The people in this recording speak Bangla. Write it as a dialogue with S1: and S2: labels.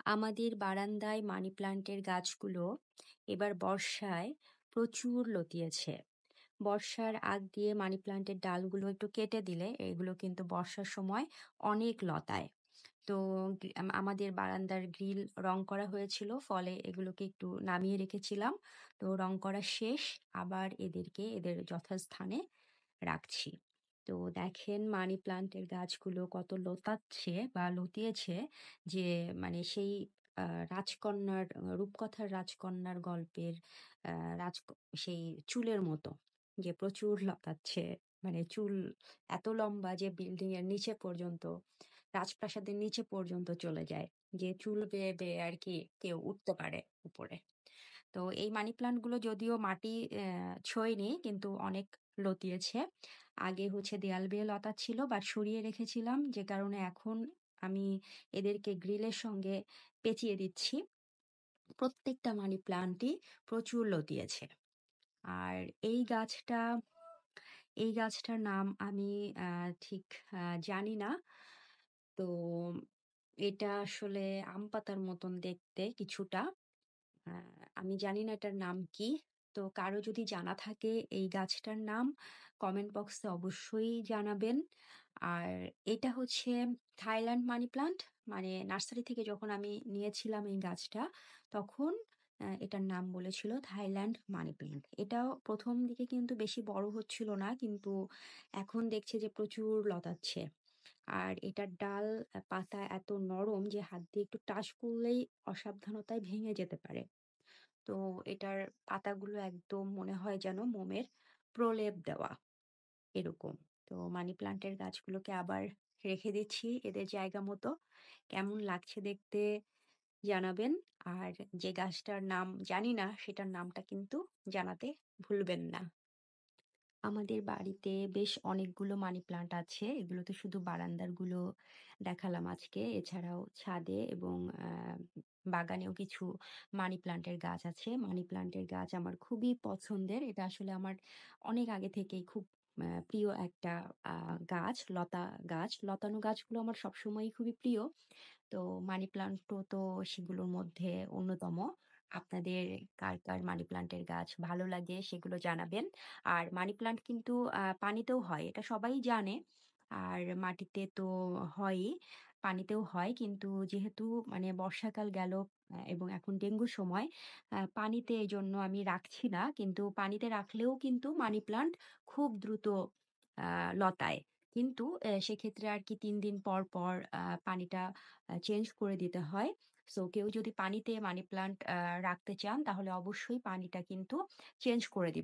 S1: আমাদের বারান্দায় মানি প্লান্টের গাছগুলো এবার বর্ষায় প্রচুর লতিয়েছে। বর্ষার আগ দিয়ে মানি প্লান্টের ডালগুলো একটু কেটে দিলে এগুলো কিন্তু বর্ষার সময় অনেক লতায়। তো আমাদের বারান্দার গ্রিল রং করা হয়েছিল, ফলে এগুলোকে একটু নামিয়ে রেখেছিলাম। তো রং করা শেষ, আবার এদের যথাস্থানে রাখছি। তো দেখেন মানি প্লান্টের গাছগুলো কত লতাচ্ছে বা লতিয়েছে, যে মানে সেই রাজকন্যার রূপকথার রাজকন্যার গল্পের রাজ সেই চুলের মতো, যে প্রচুর লতাচ্ছে। মানে চুল এত লম্বা যে বিল্ডিং এর নিচে পর্যন্ত, রাজপ্রাসাদের নিচে পর্যন্ত চলে যায়, যে চুল বেয়ে বেয়ে আর কি কেউ উঠতে পারে উপরে। তো এই মানি প্লান্ট গুলো যদিও মাটি ছোঁয়নি, কিন্তু অনেক লতিয়েছে। আগে হচ্ছে দেয়াল বেয়ে লতা ছিল, বাট সরিয়ে রেখেছিলাম, যে কারণে এখন আমি এদেরকে গ্রিলের সঙ্গে পেঁচিয়ে দিচ্ছি। প্রত্যেকটা মানি প্লান্টই প্রচুর লতিয়েছে। আর এই গাছটা এই গাছটার নাম আমি ঠিক জানি না। তো এটা আসলে আম পাতার মতন দেখতে কিছুটা। আ আমি জানি না এটার নাম কি? তো কারো যদি জানা থাকে এই গাছটার নাম, কমেন্ট বক্সে অবশ্যই জানাবেন। আর এটা হচ্ছে থাইল্যান্ড মানি প্লান্ট। মানে নার্সারি থেকে যখন আমি নিয়েছিলাম এই গাছটা, তখন এটার নাম বলেছিল থাইল্যান্ড মানি প্লান্ট। এটাও ১ম দিকে কিন্তু বেশি বড় হচ্ছিল না, কিন্তু এখন দেখছি যে প্রচুর লতাচ্ছে। আর এটার ডাল, পাতা এত নরম যে হাত দিয়ে একটু টাচ করলেই অসাবধানতায় ভেঙে যেতে পারে। তো এটার পাতাগুলো একদম মনে হয় যেন মোমের প্রলেপ দেওয়া, এরকম। তো মানি প্লান্টের গাছগুলোকে আবার রেখে দিচ্ছি এদের জায়গা মতো। কেমন লাগছে দেখতে জানাবেন। আর যে গাছটার নাম জানি না, সেটার নামটা কিন্তু জানাতে ভুলবেন না। আমাদের বাড়িতে বেশ অনেকগুলো মানি প্লান্ট আছে। এগুলো তো শুধু বারান্দার গুলো দেখালাম আজকে। এছাড়াও ছাদে এবং বাগানেও কিছু মানি প্লান্টের গাছ আছে। মানি প্লান্টের গাছ আমার খুবই পছন্দের। এটা আসলে আমার অনেক আগে থেকেই খুব প্রিয় একটা গাছ, লতা গাছ। লতানো গাছগুলো আমার সবসময়ই খুবই প্রিয়। তো মানি প্লান্টও তো সেগুলোর মধ্যে অন্যতম। আপনাদের কার মানি প্লান্টের গাছ ভালো লাগে সেগুলো জানাবেন। আর মানি প্লান্ট কিন্তু পানিতেও হয়, এটা সবাই জানে। আর মাটিতে তো হয়ই, পানিতেও হয়। কিন্তু যেহেতু মানে বর্ষাকাল গেল এবং এখন ডেঙ্গুর সময়, পানিতে এজন্য আমি রাখছি না। কিন্তু পানিতে রাখলেও কিন্তু মানি প্লান্ট খুব দ্রুত লতায়। কিন্তু সেক্ষেত্রে আর কি ৩ দিন পর, পর পানিটা চেঞ্জ করে দিতে হয়। সো কেউ যদি পানিতে মানি প্লান্ট রাখতে চান, তাহলে অবশ্যই পানিটা কিন্তু চেঞ্জ করে দিবেন।